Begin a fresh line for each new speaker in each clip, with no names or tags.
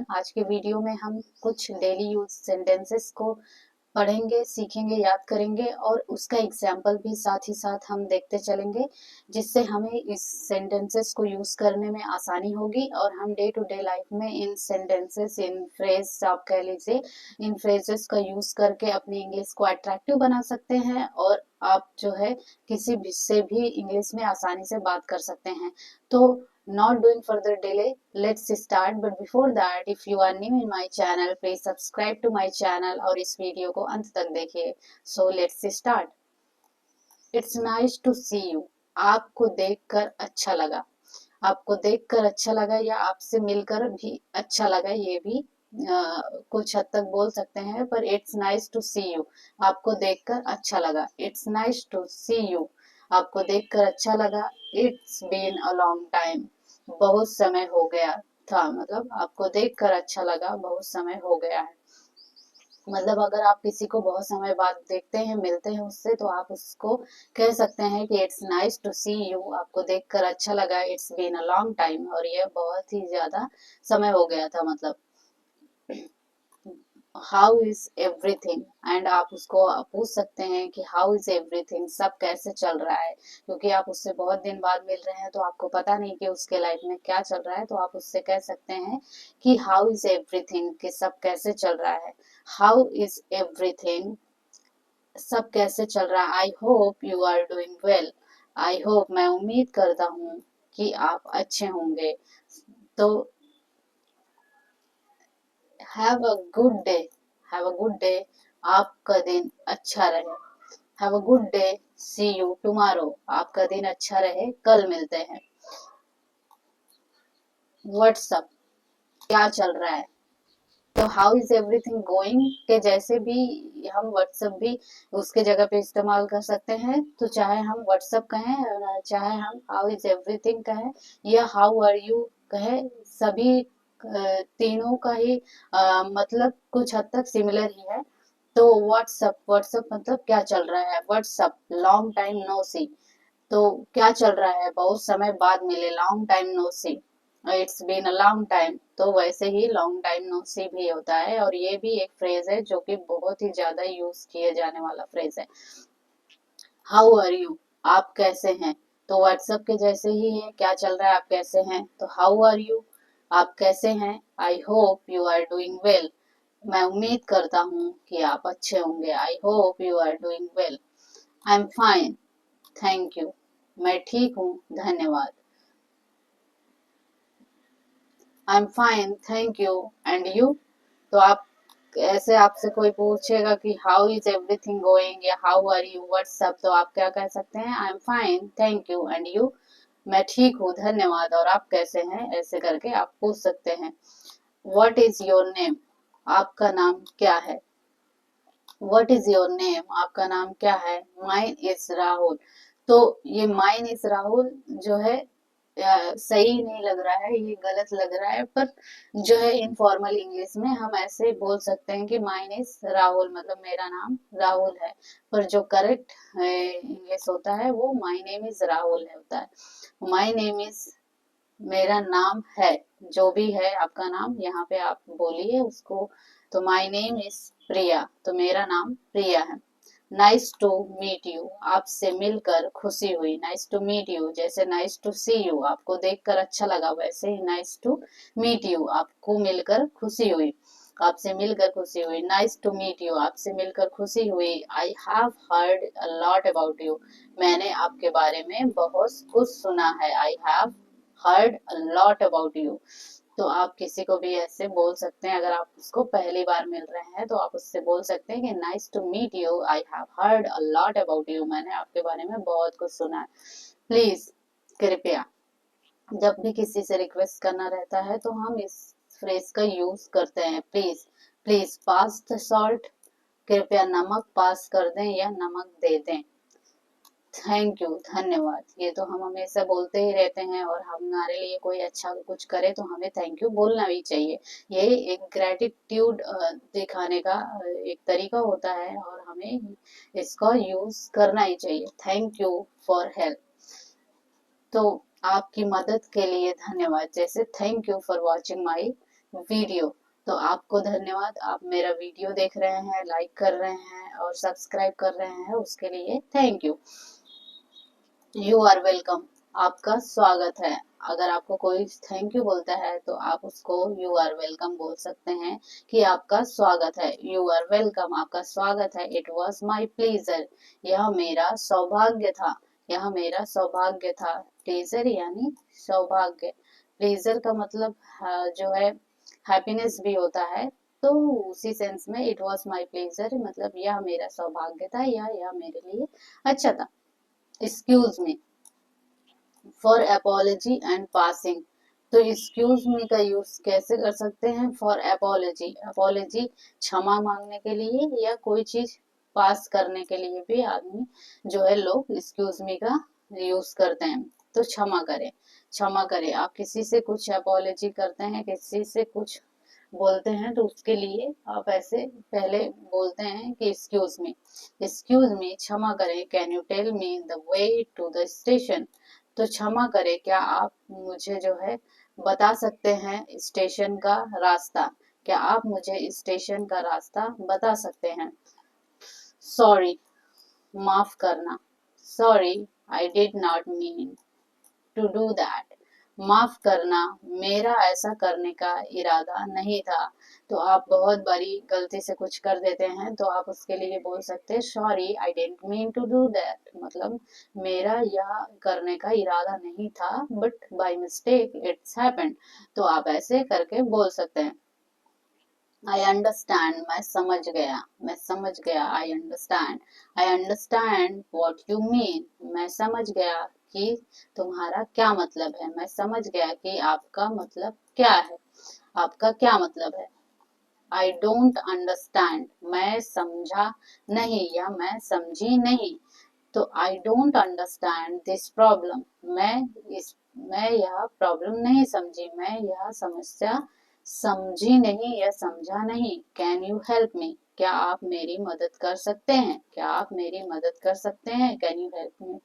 आज के वीडियो में हम कुछ डेली यूज सेंटेंसेस को पढ़ेंगे, सीखेंगे, याद करेंगे और उसका एग्जाम्पल भी साथ ही साथ हम देखते चलेंगे, जिससे हमें इस सेंटेंसेस को यूज करने में आसानी होगी और हम डे टू डे लाइफ में इन सेंटेंसेस, इन फ्रेज आप कह लीजिए, इन फ्रेजेस का यूज करके अपनी इंग्लिश को अट्रैक्टिव बना सकते हैं और आप जो है किसी भी से भी इंग्लिश में आसानी से बात कर सकते हैं। तो not doing further delay, let's start. But before that, if you are new in my channel, please subscribe to my channel और इस वीडियो को अंत तक देखिए। So let's start. It's nice to see you. आपको देखकर अच्छा लगा। आपको देखकर अच्छा लगा या आपसे मिलकर भी अच्छा लगा, ये भी कुछ हद तक बोल सकते हैं, पर it's nice to see you. आपको देखकर अच्छा लगा, it's nice to see you. आपको देखकर अच्छा लगा, it's been a long time. बहुत समय हो गया था, मतलब आपको देखकर अच्छा लगा, बहुत समय हो गया है। मतलब अगर आप किसी को बहुत समय बाद देखते हैं, मिलते हैं उससे, तो आप उसको कह सकते हैं कि it's nice to see you. आपको देखकर अच्छा लगा, it's been a long time, और ये बहुत ही ज्यादा समय हो गया था। मतलब हाउ इज एवरीथिंग, एंड आप उसको पूछ सकते हैं कि हाउ इज एवरीथिंग, सब कैसे चल रहा है, क्योंकि आप उससे बहुत दिन बाद मिल रहे हैं तो आपको पता नहीं कि उसके लाइफ में क्या चल रहा है, तो आप उससे कह सकते हैं कि हाउ इज एवरीथिंग, कि सब कैसे चल रहा है। हाउ इज एवरीथिंग, सब कैसे चल रहा है। I hope you are doing well, I hope, मैं उम्मीद करता हूँ कि आप अच्छे होंगे। तो have a good day, have a good day, आपका दिन अच्छा रहे। Have a good day, see you tomorrow, आपका दिन अच्छा रहे, कल मिलते हैं। व्हाट्सअप, क्या चल रहा है। तो हाउ इज एवरीथिंग गोइंग के जैसे भी हम व्हाट्सएप भी उसके जगह पे इस्तेमाल कर सकते हैं। तो चाहे हम व्हाट्सएप कहें, चाहे हम हाउ इज एवरीथिंग कहें या हाउ आर यू कहें, सभी तीनों का ही मतलब कुछ हद तक सिमिलर ही है। तो व्हाट्सएप, व्हाट्सएप मतलब क्या चल रहा है। What's up, long time no see, तो क्या चल रहा है, बहुत समय बाद मिले, long time no see, it's been a long time. तो वैसे ही लॉन्ग टाइम नो सी भी होता है, और ये भी एक फ्रेज है जो कि बहुत ही ज्यादा यूज किए जाने वाला फ्रेज है। हाउ आर यू, आप कैसे हैं, तो व्हाट्सएप के जैसे ही है, क्या चल रहा है, आप कैसे हैं, तो हाउ आर यू, आप कैसे हैं। I hope you are doing well, मैं उम्मीद करता हूँ कि आप अच्छे होंगे। I hope you are doing well. I am fine, thank you, मैं ठीक हूँ, धन्यवाद। I am fine, thank you, and you. तो आप ऐसे आपसे कोई पूछेगा कि हाउ इज एवरीथिंग गोइंग या हाउ आर यू, व्हाट्सअप, तो आप क्या कह सकते हैं, I am fine, thank you, and you, मैं ठीक हूँ, धन्यवाद, और आप कैसे हैं, ऐसे करके आप पूछ सकते हैं। व्हाट इज योर नेम, आपका नाम क्या है। व्हाट इज योर नेम, आपका नाम क्या है। माइन इज राहुल, तो ये माइन इज राहुल जो है सही नहीं लग रहा है, ये गलत लग रहा है, पर जो है इनफॉर्मल इंग्लिश में हम ऐसे बोल सकते हैं कि माइन इज राहुल, मतलब मेरा नाम राहुल है। पर जो करेक्ट इंग्लिश होता है वो माई नेम इज राहुल होता है। माई नेम इज, मेरा नाम है, जो भी है आपका नाम यहाँ पे आप बोलिए उसको। तो माई नेम इज प्रिया, तो मेरा नाम प्रिया है। नाइस टू मीट यू, आपसे मिलकर खुशी हुई। नाइस टू मीट यू, जैसे नाइस टू सी यू, आपको देखकर अच्छा लगा, वैसे ही नाइस टू मीट यू, आपको मिलकर खुशी हुई, आपसे मिलकर खुशी हुई। नाइस टू मीट यू, आपसे मिलकर खुशी हुई। आई have heard a lot about you, मैंने आपके बारे में बहुत कुछ सुना है। आई have heard a lot about you, तो आप किसी को भी ऐसे बोल सकते हैं, अगर आप उसको पहली बार मिल रहे हैं तो आप उससे बोल सकते हैं कि nice to meet you, I have heard a lot about you, मैंने आपके बारे में बहुत कुछ सुना है। प्लीज, कृपया, जब भी किसी से रिक्वेस्ट करना रहता है तो हम इस फ्रेज का यूज करते हैं। Please, please pass the salt, कृपया नमक पास कर दें या नमक दे दें। थैंक यू, धन्यवाद, ये तो हम हमेशा बोलते ही रहते हैं, और हमारे लिए कोई अच्छा कुछ करे तो हमें थैंक यू बोलना भी चाहिए। ये एक ग्रेटिट्यूड दिखाने का एक तरीका होता है, और हमें इसका यूज करना ही चाहिए। थैंक यू फॉर हेल्प, तो आपकी मदद के लिए धन्यवाद, जैसे thank you for watching my video. तो आपको धन्यवाद, आप मेरा वीडियो देख रहे हैं, लाइक कर रहे हैं और सब्सक्राइब कर रहे हैं, उसके लिए thank you. You are welcome, आपका स्वागत है। अगर आपको कोई थैंक यू बोलता है तो आप उसको यू आर वेलकम बोल सकते हैं कि आपका स्वागत है। यू आर वेलकम, आपका स्वागत है। इट वॉज माई प्लेजर, यह मेरा सौभाग्य था। यह मेरा सौभाग्य था। प्लेजर यानी सौभाग्य। प्लेजर का मतलब जो है हैप्पीनेस भी होता है। तो उसी सेंस में इट वॉज माई प्लेजर मतलब यह मेरा सौभाग्य था या यह मेरे लिए अच्छा था। Excuse me, for apology and passing. तो एक्सक्यूज मी का यूज कैसे कर सकते हैं? फॉर अपॉलजी, अपॉलजी क्षमा मांगने के लिए या कोई चीज पास करने के लिए भी आदमी जो है लोग एक्सक्यूज मी का यूज करते हैं। तो क्षमा करें, क्षमा करें। आप किसी से कुछ अपॉलजी करते हैं, किसी से कुछ बोलते हैं तो उसके लिए आप ऐसे पहले बोलते हैं कि एक्सक्यूज मी, क्षमा करें, can you tell me the way to the station. तो क्षमा करें, क्या आप मुझे जो है बता सकते हैं स्टेशन का रास्ता? क्या आप मुझे स्टेशन का रास्ता बता सकते हैं? सॉरी, माफ करना। Sorry, I did not mean to do that. माफ करना, मेरा ऐसा करने का इरादा नहीं था। तो आप बहुत बड़ी गलती से कुछ कर देते हैं तो आप उसके लिए बोल सकते हैं sorry I didn't mean to do that, मतलब मेरा यह करने का इरादा नहीं था but by mistake it's happened. तो आप ऐसे करके बोल सकते हैं। आई अंडरस्टैंड, मैं समझ गया, मैं समझ गया। I understand what you mean, मैं समझ गया कि तुम्हारा क्या मतलब है। मैं समझ गया कि आपका मतलब क्या है, आपका क्या मतलब है। आई डोंट अंडरस्टैंड, मैं समझा नहीं या मैं समझी नहीं। तो I don't understand this problem, मैं यह प्रॉब्लम नहीं समझी, मैं यह समस्या समझी नहीं या समझा नहीं। कैन यू हेल्प मी, क्या आप मेरी मदद कर सकते हैं? क्या आप मेरी मदद कर सकते हैं? Can you help me,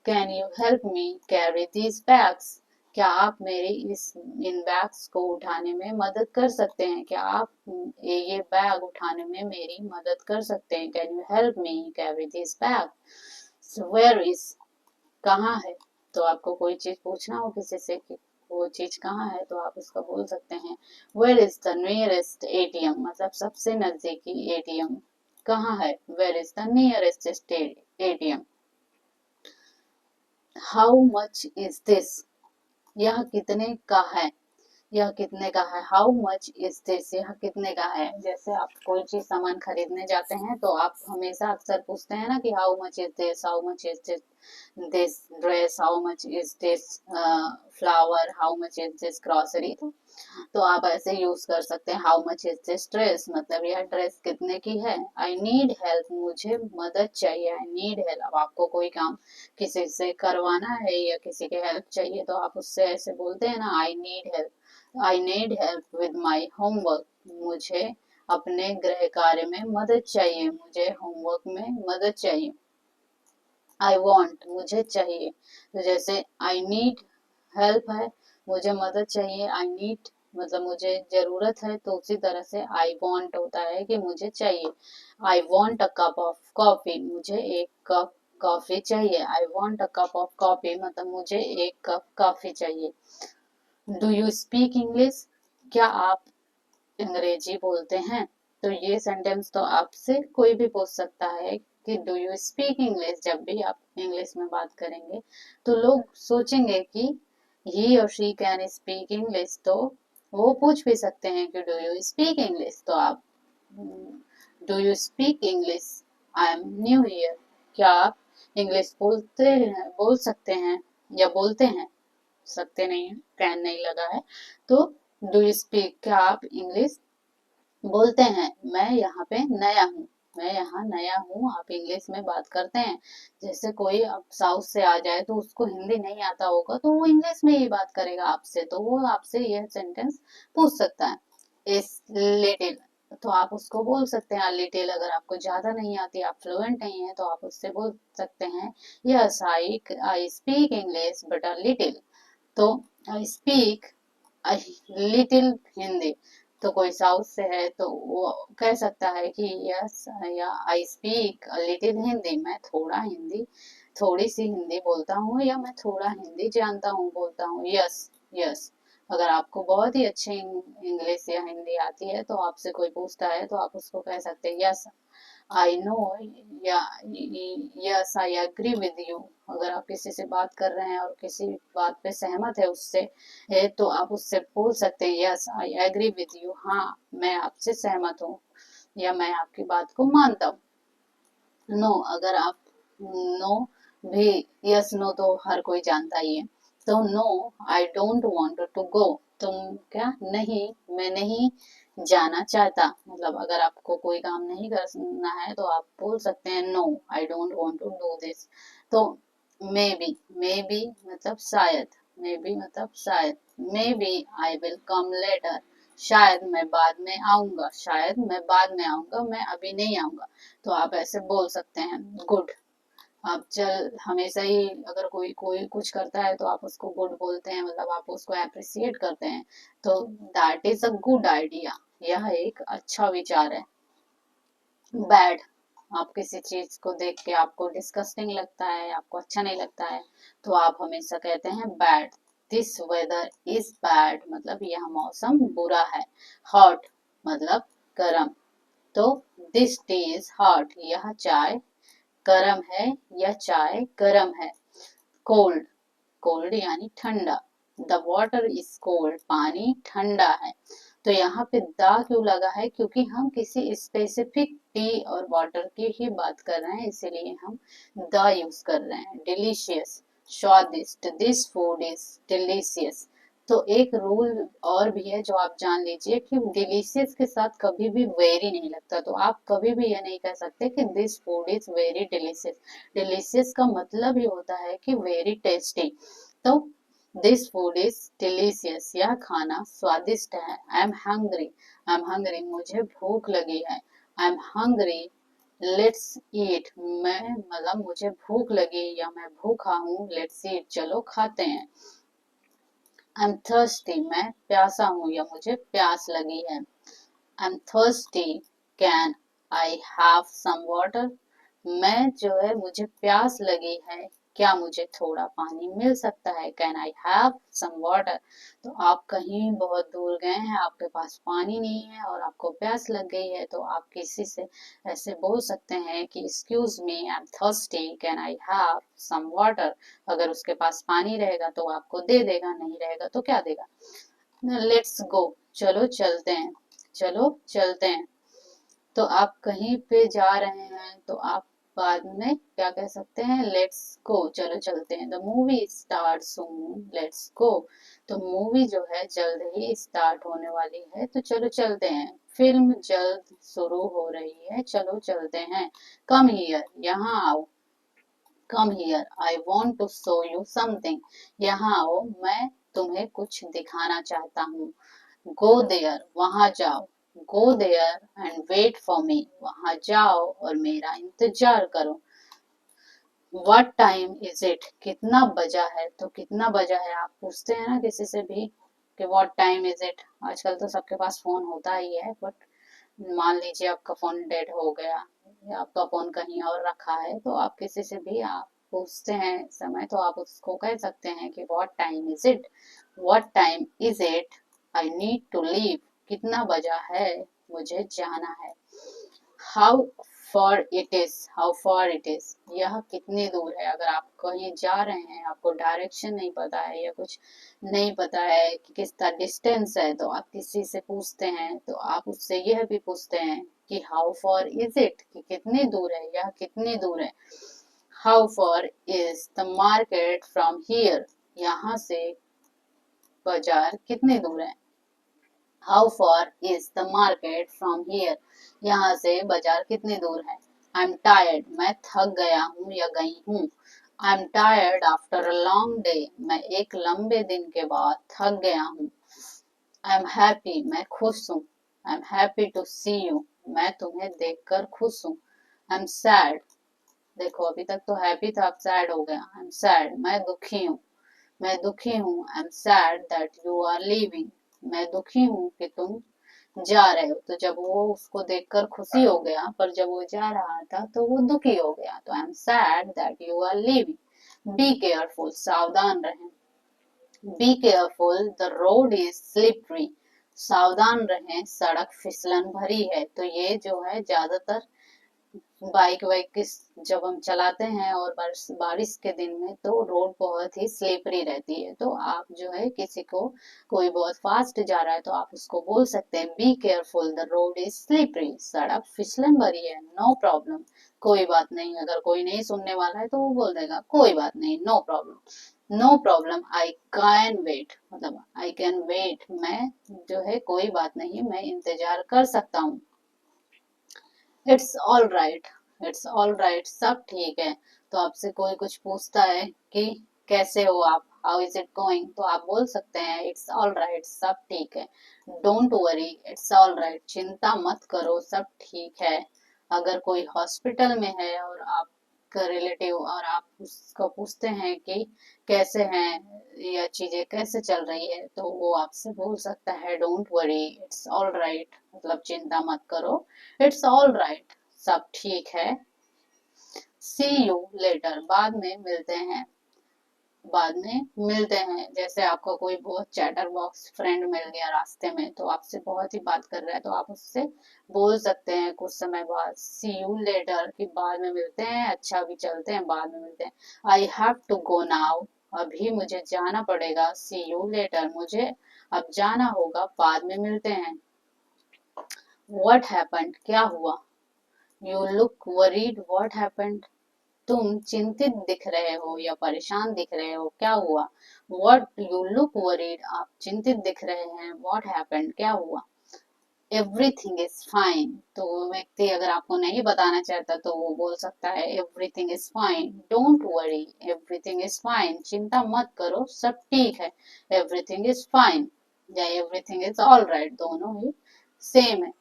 can you help me carry these bags, क्या आप मेरी इन बैग्स को उठाने में मदद कर सकते हैं? क्या आप ये बैग उठाने में मेरी मदद कर सकते हैं? Can you help me carry this bag. Where is, कहाँ है? तो आपको कोई चीज पूछना हो किसी से कि वो चीज कहाँ है तो आप उसका बोल सकते हैं where is the nearest ATM, मतलब सबसे नजदीकी एटीएम कहाँ है? Where is the nearest ATM. How much is this, यह कितने का है? यह कितने का है? हाउ मच इज दिस, यह कितने का है? जैसे आप कोई चीज सामान खरीदने जाते हैं तो आप हमेशा अक्सर पूछते हैं ना कि how much is this, how much is this, this dress, how much is this flower, how much is this grocery. तो आप ऐसे यूज कर सकते हैं how much is this dress, मतलब यह ड्रेस कितने की है। आई नीड हेल्प, मुझे मदद चाहिए। आई नीड हेल्प, आपको कोई काम किसी से करवाना है या किसी की हेल्प चाहिए तो आप उससे ऐसे बोलते हैं ना I need help. I need help with my homework, मुझे अपने गृह कार्य में मदद चाहिए, मुझे होमवर्क में मदद चाहिए। आई वॉन्ट, मुझे चाहिए। तो जैसे आई नीड हेल्प है, मुझे मदद चाहिए। आई नीड मतलब मुझे जरूरत है, तो उसी तरह से आई वॉन्ट होता है कि मुझे चाहिए। I want a cup of coffee, मुझे एक कप कॉफी चाहिए। I want a cup of coffee मतलब मुझे एक कप कॉफी चाहिए। डू यू स्पीक इंग्लिश, क्या आप अंग्रेजी बोलते हैं? तो ये सेंटेंस तो आपसे कोई भी पूछ सकता है कि डू यू स्पीक इंग्लिश। जब भी आप इंग्लिश में बात करेंगे तो लोग सोचेंगे कि ही और शी कैन स्पीक इंग्लिश, तो वो पूछ भी सकते हैं कि डू यू स्पीक इंग्लिश। तो आप do you speak English, I am new here, क्या आप इंग्लिश बोलते हैं, बोल सकते हैं या बोलते हैं? सकते नहीं है, कैन नहीं लगा है। तो डू यू स्पीक, क्या आप इंग्लिश बोलते हैं? मैं यहाँ पे नया हूँ, मैं यहाँ नया हूँ, आप इंग्लिश में बात करते हैं। जैसे कोई अब साउथ से आ जाए तो उसको हिंदी नहीं आता होगा तो वो इंग्लिश में ही बात करेगा आपसे, तो वो आपसे यह सेंटेंस पूछ सकता है। इस लिटिल, तो आप उसको बोल सकते हैं लिटिल। अगर आपको ज्यादा नहीं आती, आप फ्लुएंट नहीं है तो आप उससे बोल सकते हैं yes I speak English but a little. तो आई स्पीक लिटिल हिंदी, तो कोई साउथ से है तो वो कह सकता है कि यस या आई स्पीक लिटिल हिंदी, मैं थोड़ा हिंदी, थोड़ी सी हिंदी बोलता हूँ, या मैं थोड़ा हिंदी जानता हूँ बोलता हूँ। Yes, yes. अगर आपको बहुत ही अच्छी इंग्लिश या हिंदी आती है तो आपसे कोई पूछता है तो आप उसको कह सकते हैं यस आई नो, या yes I agree with you. अगर आप किसी से बात कर रहे हैं और किसी बात पे सहमत है उससे है तो आप उससे बोल सकते हैं yes I agree with you, हाँ मैं आपसे सहमत हूँ या मैं आपकी बात को मानता हूँ। नो, अगर आप नो भी, यस नो तो हर कोई जानता ही है, तो no I don't want to go, तुम क्या नहीं, मैं नहीं जाना चाहता। मतलब अगर आपको कोई काम नहीं करना है तो आप बोल सकते हैं no I don't want to do this. तो मे बी मतलब शायद, मे बी मतलब शायद, maybe I will come later, शायद मैं बाद में आऊंगा, शायद मैं बाद में आऊंगा, मैं अभी नहीं आऊंगा। तो आप ऐसे बोल सकते हैं गुड। आप चल हमेशा ही अगर कोई कोई कुछ करता है तो आप उसको गुड बोलते हैं, मतलब आप उसको अप्रिसिएट करते हैं, तो that is a good idea, यह एक अच्छा विचार है। बैड, आप किसी चीज को देख के आपको डिस्गस्टिंग लगता है, आपको अच्छा नहीं लगता है, तो आप हमेशा कहते हैं bad. This weather is bad, मतलब यह मौसम बुरा है। हॉट मतलब गर्म, तो दिस टी इज हॉट, यह चाय गरम है या चाय गरम है। कोल्ड, कोल्ड यानी ठंडा, द वाटर इज कोल्ड, पानी ठंडा है। तो यहाँ पे द क्यों लगा है, क्योंकि हम किसी स्पेसिफिक टी और वाटर की ही बात कर रहे हैं, इसीलिए हम द यूज कर रहे हैं। डिलीशियस, स्वादिष्ट, दिस फूड इज डिलीशियस। तो एक रूल और भी है जो आप जान लीजिए कि डिलीशियस के साथ कभी भी वेरी नहीं लगता, तो आप कभी भी ये नहीं कह सकते कि this food is very delicious. Delicious का मतलब ही होता है कि वेरी टेस्टी। तो दिस फूड इज डिलीशियस, यह खाना स्वादिष्ट है। आई एम हंग्री, मुझे भूख लगी है। I am hungry, let's eat, मैं मतलब मुझे भूख लगी या मैं भूखा हूँ, लेट्स ईट, चलो खाते हैं। आई एम थर्स्टी, मैं प्यासा हूँ या मुझे प्यास लगी है। I am thirsty, can I have some water, मैं जो है मुझे प्यास लगी है, क्या मुझे थोड़ा पानी मिल सकता है। Can I have some water, तो आप कहीं बहुत दूर गए हैं, आपके पास पानी नहीं है और आपको प्यास लग गई है, तो आप किसी से ऐसे बोल सकते हैं कि excuse me I am thirsty, can I have some water. अगर उसके पास पानी रहेगा तो आपको दे देगा, नहीं रहेगा तो क्या देगा। लेट्स गो, चलो चलते हैं, चलो चलते हैं। तो आप कहीं पे जा रहे हैं तो आप बाद में क्या कह सकते हैं, लेट्स गो, चलो चलते हैं। The movie start soon, let's go, तो मूवी जो है जल्द ही स्टार्ट होने वाली है, तो चलो चलते हैं। फिल्म जल्द शुरू हो रही है, चलो चलते हैं। कम हियर, यहाँ आओ। Come here, I want to show you something, यहाँ आओ, मैं तुम्हें कुछ दिखाना चाहता हूँ। गो देयर, वहां जाओ। Go there and wait for me, वहां जाओ और मेरा इंतजार करो। व्हाट टाइम इज इट, कितना बजा है, तो कितना बजा है आप पूछते हैं ना किसी से भी कि व्हाट टाइम इज इट। आजकल तो सबके पास फोन होता ही है, बट मान लीजिए आपका फोन डेड हो गया या आपका फोन कहीं और रखा है, तो आप किसी से भी आप पूछते हैं समय, तो आप उसको कह सकते हैं कि what time is it, what time is it, I need to leave, कितना बजा है, मुझे जाना है। How far it is, how far it is, यह कितनी दूर है। अगर आप कहीं जा रहे हैं, आपको डायरेक्शन नहीं पता है या कुछ नहीं पता है कि कितना डिस्टेंस है, तो आप किसी से पूछते हैं, तो आप उससे यह भी पूछते हैं कि हाउ फॉर इज इट, कि कितनी दूर है, यह कितनी दूर है। How for is the market from here, यहाँ से बाजार कितनी दूर है। How for is the market from here, यहाँ से बाजार कितनी दूर है। आई एम टायर्ड, मैं थक गया हूँ या गई हूँ। I am tired after a long day, मैं एक लंबे दिन के बाद थक गया हूँ। आई एम हैप्पी, मैं खुश हूँ। I am happy to see you, मैं तुम्हें देखकर खुश हूँ। आई एम सैड, देखो अभी तक तो हैप्पी था, अब सैड हो गया। आई एम सैड, मैं दुखी हूँ। मैं दुखी हूँ, I am sad that you are leaving. मैं दुखी हूँ कि तुम जा रहे हो। तो जब वो उसको देखकर खुशी हो गया, पर जब वो जा रहा था तो वो दुखी हो गया। तो I am sad that you are leaving. Be careful, सावधान रहें। Be careful, the road is slippery. सावधान रहें, सड़क फिसलन भरी है। तो ये जो है ज्यादातर बाइक वाइक किस जब हम चलाते हैं और बारिश के दिन में तो रोड बहुत ही स्लिपरी रहती है। तो आप जो है किसी को, कोई बहुत फास्ट जा रहा है तो आप उसको बोल सकते हैं B careful, the road is slippery. सड़क फिसलन भरी है, नो प्रॉब्लम, कोई बात नहीं। अगर कोई नहीं सुनने वाला है तो वो बोल देगा कोई बात नहीं, no problem. No problem, I can wait, मतलब आई कैन वेट, मैं जो है कोई बात नहीं, मैं इंतजार कर सकता हूँ। It's all right, it's all right, सब ठीक है। तो आपसे कोई कुछ पूछता है कि कैसे हो आप, हाउ इज इट गोइंग, तो आप बोल सकते हैं इट्स ऑल राइट, सब ठीक है। Don't worry, it's all right, चिंता मत करो, सब ठीक है। अगर कोई हॉस्पिटल में है और आपका रिलेटिव और आप उसको पूछते हैं कि कैसे हैं या चीजें कैसे चल रही है, तो वो आपसे बोल सकता है don't worry, it's all right, मतलब चिंता मत करो, इट्स ऑल राइट, सब ठीक है। सी यू लेटर, बाद में मिलते हैं। बाद में मिलते हैं, जैसे आपका कोई बहुत चैटर बॉक्स फ्रेंड मिल गया रास्ते में, तो आपसे बहुत ही बात कर रहा है, तो आप उससे बोल सकते हैं कुछ समय बाद सी यू लेटर, कि बाद में मिलते हैं, अच्छा अभी चलते हैं, बाद में मिलते हैं। I have to go now, अभी मुझे जाना पड़ेगा। सी यू लेटर, मुझे अब जाना होगा, बाद में मिलते हैं। व्हाट हैपेंड, क्या हुआ। You look worried, what happened, तुम चिंतित दिख रहे हो या परेशान दिख रहे हो, क्या हुआ। व्हाट, यू लुक वरीड, आप चिंतित दिख रहे हैं। व्हाट हैपेंड, क्या हुआ। एवरीथिंग इज फाइन, तो वो व्यक्ति अगर आपको नहीं बताना चाहता तो वो बोल सकता है everything is fine. Don't worry, everything is fine, चिंता मत करो, सब ठीक है। एवरीथिंग इज फाइन या एवरीथिंग इज ऑल राइट, दोनों ही सेम है।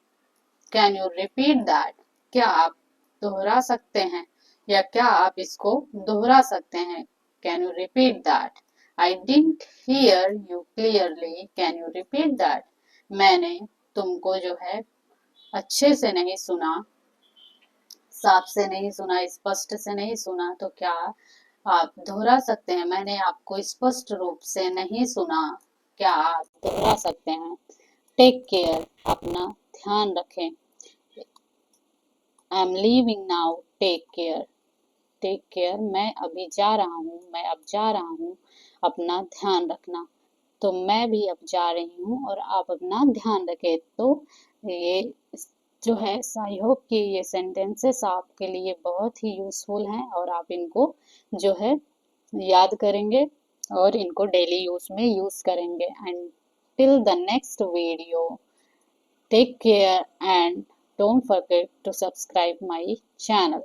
कैन यू रिपीट दैट, क्या आप दोहरा सकते हैं या क्या आप इसको दोहरा सकते हैं। Can you repeat that. I didn't here you clearly, can you repeat that, मैंने तुमको जो है अच्छे से नहीं सुना, साफ से नहीं सुना, स्पष्ट से नहीं सुना, तो क्या आप दोहरा सकते हैं। मैंने आपको स्पष्ट रूप से नहीं सुना, क्या आप दोहरा सकते हैं। टेक केयर, अपना ध्यान रखें। I am leaving now, take care. Take care, मैं अभी जा रहा हूँ, मैं अब जा रहा हूँ, अपना ध्यान रखना। तो मैं भी अब जा रही हूँ और आप अपना ध्यान रखें। तो ये जो है, आई होप कि ये सेंटेंसेस आपके लिए बहुत ही यूजफुल हैं और आप इनको जो है याद करेंगे और इनको डेली यूज में यूज करेंगे। And till the next video, take care and don't forget to subscribe my channel.